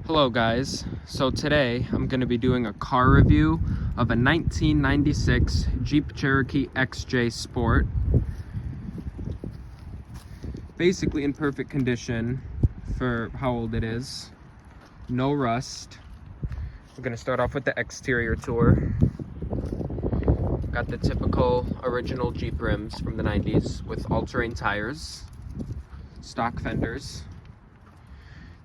Hello guys, so today I'm going to be doing a car review of a 1996 Jeep Cherokee XJ Sport. Basically in perfect condition for how old it is. No rust. We're going to start off with the exterior tour. Got the typical original Jeep rims from the 90s with all-terrain tires, stock fenders.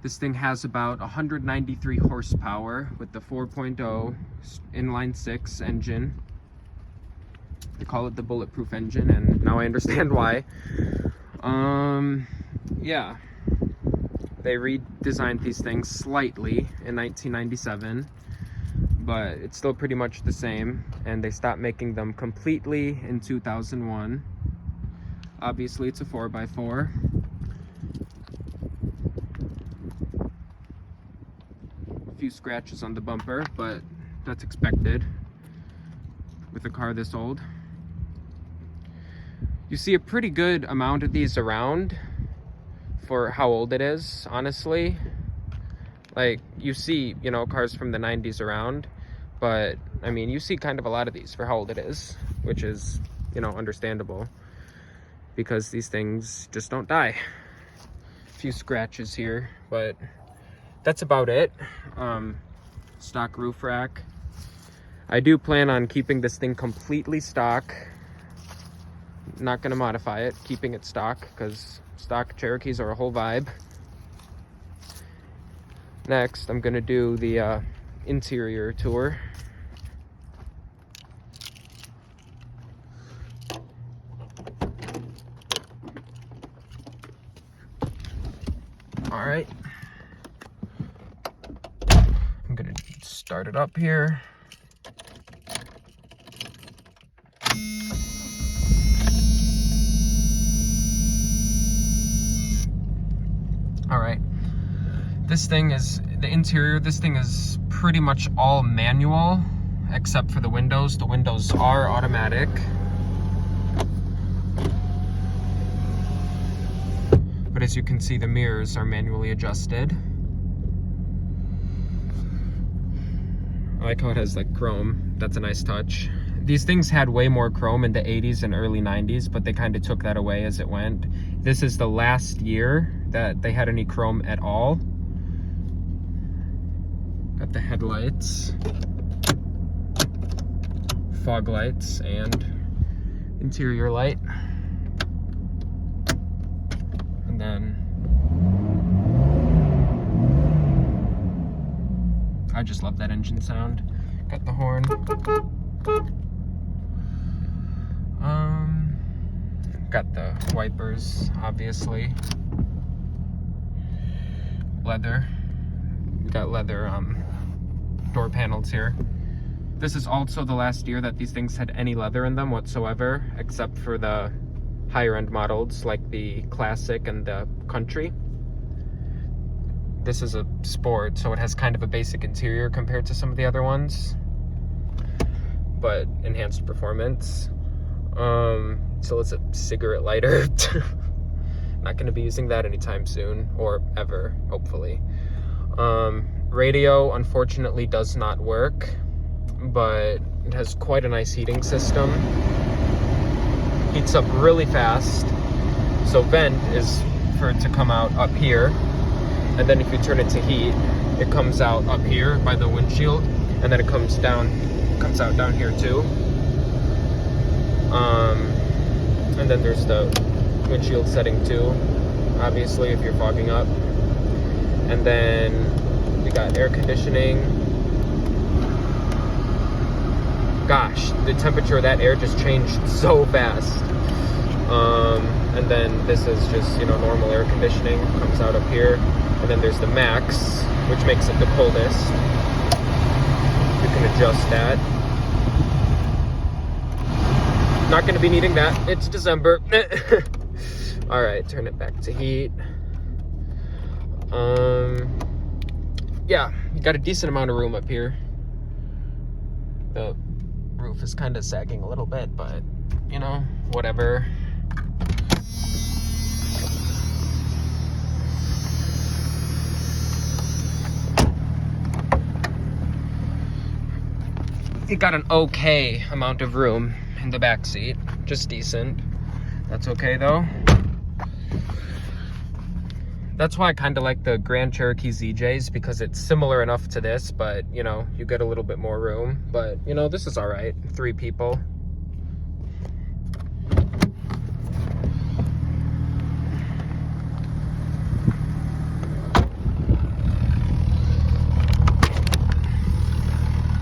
This thing has about 193 horsepower with the 4.0 inline six engine. They call it the bulletproof engine, and now I understand why. Yeah, they redesigned these things slightly in 1997, but it's still pretty much the same, and they stopped making them completely in 2001. Obviously, it's a 4x4. Few scratches on the bumper, but that's expected with a car this old. You see a pretty good amount of these around for how old it is, honestly. Like, you see, you know, cars from the 90s around, but I mean, you see kind of a lot of these for how old it is, which is, you know, understandable because these things just don't die. A few scratches here, but that's about it. Stock roof rack. I do plan on keeping this thing completely stock. Not gonna modify it, keeping it stock, because stock Cherokees are a whole vibe. Next, I'm gonna do the interior tour. All right. I'm gonna start it up here. All right. This thing is, the interior, this thing is pretty much all manual, except for the windows. The windows are automatic. But as you can see, the mirrors are manually adjusted. I like how it has like chrome. That's a nice touch. These things had way more chrome in the 80s and early 90s, but they kind of took that away as it went. This is the last year that they had any chrome at all. Got the headlights, fog lights, and interior light. And then I just love that engine sound. Got the horn. Got the wipers, obviously. Leather. We got leather door panels here. This is also the last year that these things had any leather in them whatsoever, except for the higher end models like the Classic and the Country. This is a Sport, so it has kind of a basic interior compared to some of the other ones, but enhanced performance. So it's a cigarette lighter. Not going to be using that anytime soon, or ever, hopefully. Radio, unfortunately, does not work, but it has quite a nice heating system. Heats up really fast. So vent is for it to come out up here, and then if you turn it to heat, it comes out up here by the windshield, and then it comes out down here too. And then there's the windshield setting too, obviously, if you're fogging up. And then we got air conditioning. Gosh, the temperature of that air just changed so fast. And then this is just, you know, normal air conditioning, comes out up here. And then there's the max, which makes it the coldest. You can adjust that. Not going to be needing that. It's December. All right, turn it back to heat. Yeah, you got a decent amount of room up here. The roof is kind of sagging a little bit, but you know, whatever. it got an okay amount of room in the back seat, just decent. That's okay though. That's why I kind of like the Grand Cherokee ZJs, because it's similar enough to this, but you know, you get a little bit more room. But you know, this is all right. 3 people.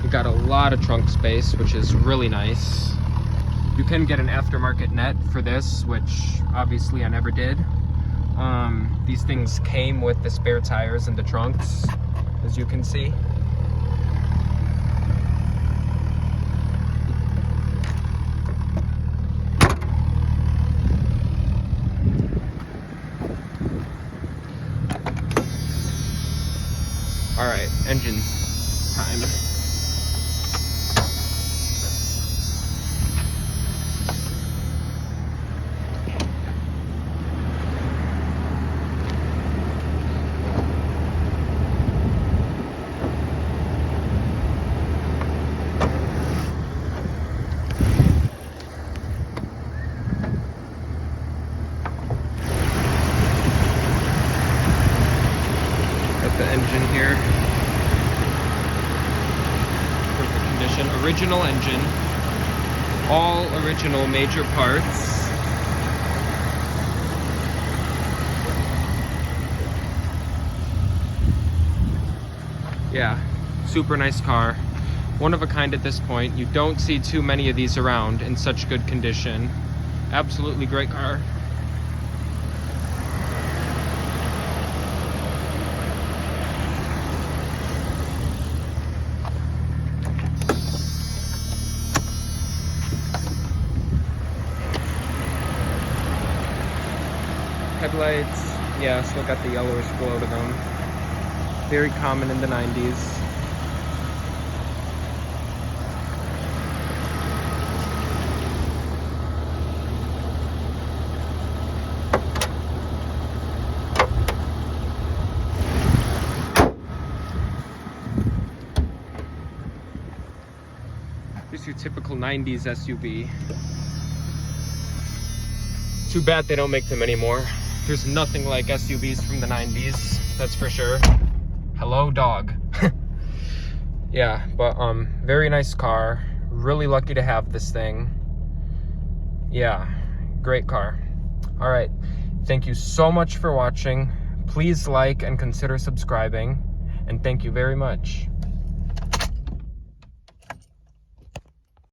You got a lot of trunk space, which is really nice. You can get an aftermarket net for this, which obviously I never did. These things came with the spare tires in the trunks, as you can see. All right, engine time. The engine here, perfect condition, original engine, all original major parts. Yeah, super nice car, one of a kind at this point. You don't see too many of these around in such good condition. Absolutely great car. Headlights, yeah, still got the yellowish glow to them. Very common in the 90s. Just your typical 90s SUV. Too bad they don't make them anymore. There's nothing like SUVs from the 90s, that's for sure. Hello, dog. Yeah, but very nice car. Really lucky to have this thing. Yeah, great car. All right, thank you so much for watching. Please like and consider subscribing, and thank you very much.